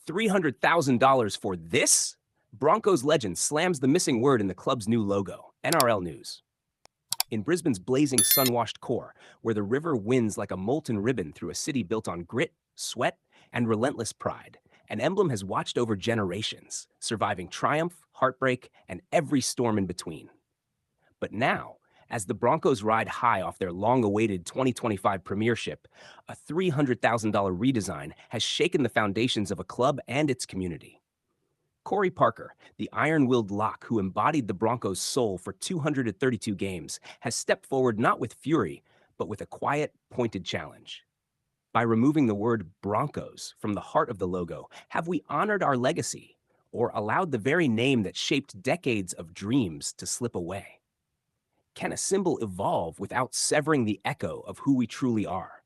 $300,000 for this? Broncos legend slams the missing word in the club's new logo. NRL News. In Brisbane's blazing sun-washed core, where the river winds like a molten ribbon through a city built on grit, sweat, and relentless pride, an emblem has watched over generations, surviving triumph, heartbreak, and every storm in between. But now, as the Broncos ride high off their long-awaited 2025 premiership, a $300,000 redesign has shaken the foundations of a club and its community. Corey Parker, the iron-willed lock who embodied the Broncos' soul for 232 games, has stepped forward not with fury, but with a quiet, pointed challenge. By removing the word Broncos from the heart of the logo, have we honored our legacy, or allowed the very name that shaped decades of dreams to slip away? Can a symbol evolve without severing the echo of who we truly are?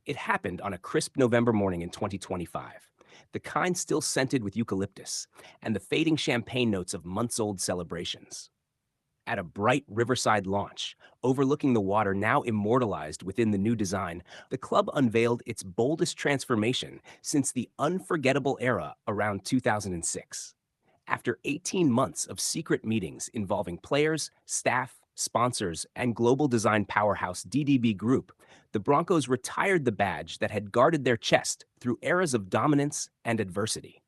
It happened on a crisp November morning in 2025, the kind still scented with eucalyptus and the fading champagne notes of months-old celebrations. At a bright riverside launch, overlooking the water now immortalized within the new design, the club unveiled its boldest transformation since the unforgettable era around 2006. After 18 months of secret meetings involving players, staff, sponsors, and global design powerhouse DDB Group, the Broncos retired the badge that had guarded their chest through eras of dominance and adversity.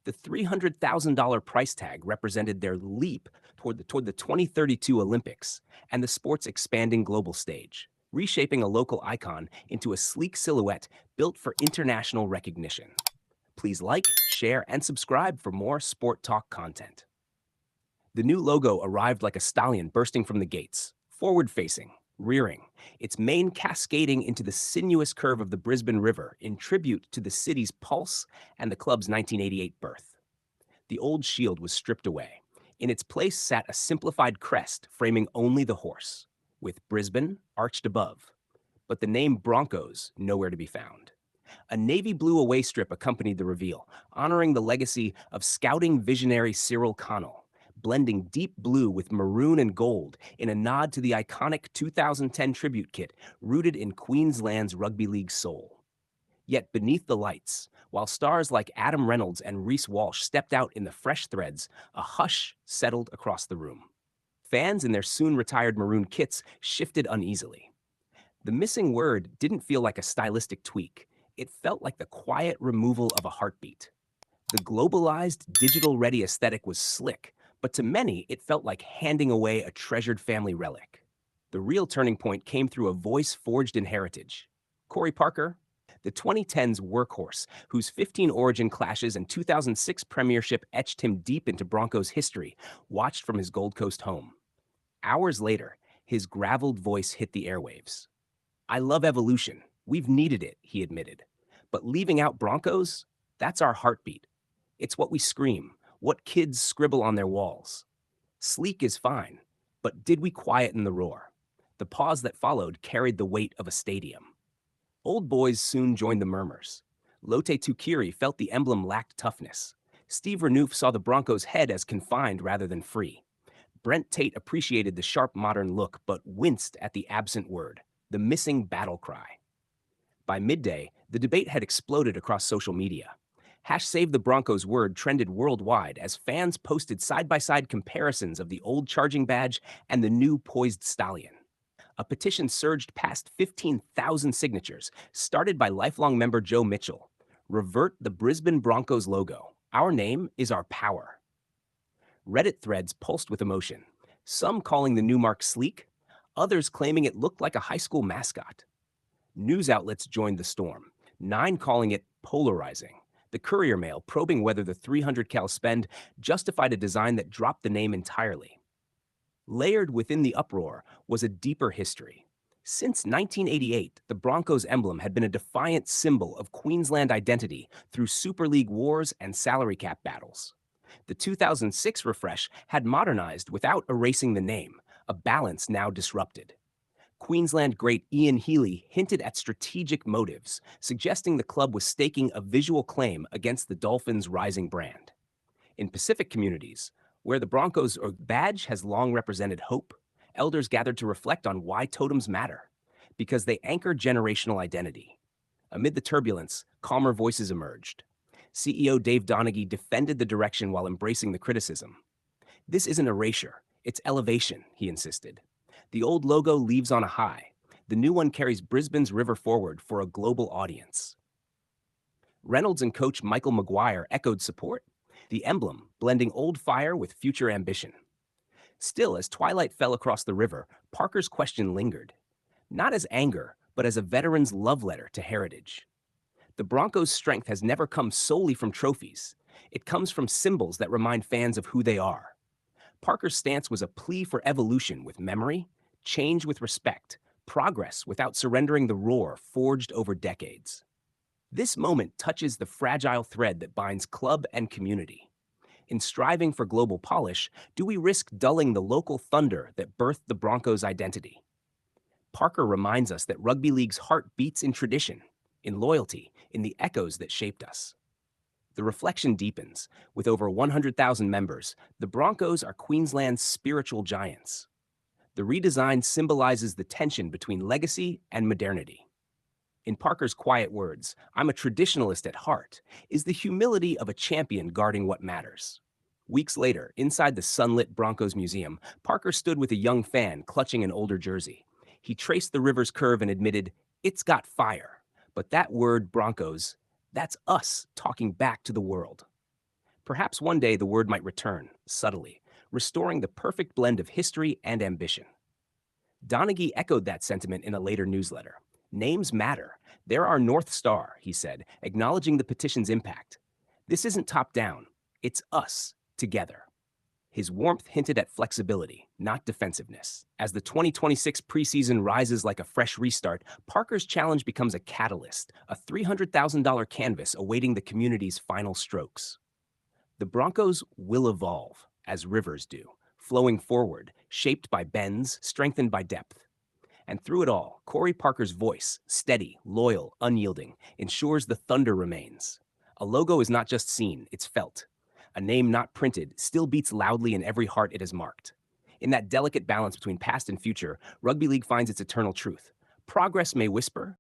The $300,000 price tag represented their leap toward the 2032 Olympics and the sport's expanding global stage, reshaping a local icon into a sleek silhouette built for international recognition. Please like, share, and subscribe for more Sport Talk content. The new logo arrived like a stallion bursting from the gates, forward-facing, rearing, its mane cascading into the sinuous curve of the Brisbane River in tribute to the city's pulse and the club's 1988 birth. The old shield was stripped away. In its place sat a simplified crest framing only the horse, with Brisbane arched above, but the name Broncos nowhere to be found. A navy blue away strip accompanied the reveal, honoring the legacy of scouting visionary Cyril Connell, blending deep blue with maroon and gold in a nod to the iconic 2010 tribute kit rooted in Queensland's rugby league soul. Yet beneath the lights, while stars like Adam Reynolds and Reece Walsh stepped out in the fresh threads, a hush settled across the room. Fans in their soon-retired maroon kits shifted uneasily. The missing word didn't feel like a stylistic tweak. It felt like the quiet removal of a heartbeat. The globalized, digital-ready aesthetic was slick, but to many, it felt like handing away a treasured family relic. The real turning point came through a voice forged in heritage. Corey Parker, the 2010s workhorse, whose 15 Origin clashes and 2006 premiership etched him deep into Broncos history, watched from his Gold Coast home. Hours later, his graveled voice hit the airwaves. "I love evolution. We've needed it," he admitted. "But leaving out Broncos, that's our heartbeat. It's what we scream, what kids scribble on their walls. Sleek is fine, but did we quieten the roar?" The pause that followed carried the weight of a stadium. Old boys soon joined the murmurs. Lote Tuqiri felt the emblem lacked toughness. Steve Renouf saw the Broncos' head as confined rather than free. Brent Tate appreciated the sharp modern look, but winced at the absent word, the missing battle cry. By midday, the debate had exploded across social media. #SaveTheBroncos word trended worldwide as fans posted side-by-side comparisons of the old charging badge and the new poised stallion. A petition surged past 15,000 signatures, started by lifelong member Joe Mitchell. "Revert the Brisbane Broncos logo. Our name is our power." Reddit threads pulsed with emotion, some calling the new mark sleek, others claiming it looked like a high school mascot. News outlets joined the storm, 9 calling it polarizing. The Courier Mail probing whether the 300 cal spend justified a design that dropped the name entirely. Layered within the uproar was a deeper history. Since 1988, the Broncos emblem had been a defiant symbol of Queensland identity through Super League wars and salary cap battles. The 2006 refresh had modernized without erasing the name, a balance now disrupted. Queensland great Ian Healy hinted at strategic motives, suggesting the club was staking a visual claim against the Dolphins' rising brand. In Pacific communities, where the Broncos badge has long represented hope, elders gathered to reflect on why totems matter, because they anchor generational identity. Amid the turbulence, calmer voices emerged. CEO Dave Donaghy defended the direction while embracing the criticism. This isn't erasure, it's elevation, he insisted. The old logo leaves on a high. The new one carries Brisbane's river forward for a global audience. Reynolds and coach Michael Maguire echoed support, the emblem blending old fire with future ambition. Still, as twilight fell across the river, Parker's question lingered. Not as anger, but as a veteran's love letter to heritage. The Broncos' strength has never come solely from trophies. It comes from symbols that remind fans of who they are. Parker's stance was a plea for evolution with memory, change with respect, progress without surrendering the roar forged over decades. This moment touches the fragile thread that binds club and community. In striving for global polish, do we risk dulling the local thunder that birthed the Broncos' identity? Parker reminds us that rugby league's heart beats in tradition, in loyalty, in the echoes that shaped us. The reflection deepens. With over 100,000 members, the Broncos are Queensland's spiritual giants. The redesign symbolizes the tension between legacy and modernity. In Parker's quiet words, "I'm a traditionalist at heart," is the humility of a champion guarding what matters. Weeks later, inside the sunlit Broncos Museum, Parker stood with a young fan clutching an older jersey. He traced the river's curve and admitted, "It's got fire." But that word, Broncos, that's us talking back to the world. Perhaps one day the word might return, subtly, restoring the perfect blend of history and ambition. Donaghy echoed that sentiment in a later newsletter. "Names matter. They're our North Star," he said, acknowledging the petition's impact. "This isn't top-down. It's us, together." His warmth hinted at flexibility, not defensiveness. As the 2026 preseason rises like a fresh restart, Parker's challenge becomes a catalyst, a $300,000 canvas awaiting the community's final strokes. The Broncos will evolve, as rivers do, flowing forward, shaped by bends, strengthened by depth. And through it all, Corey Parker's voice, steady, loyal, unyielding, ensures the thunder remains. A logo is not just seen, it's felt. A name not printed still beats loudly in every heart it has marked. In that delicate balance between past and future, rugby league finds its eternal truth. Progress may whisper,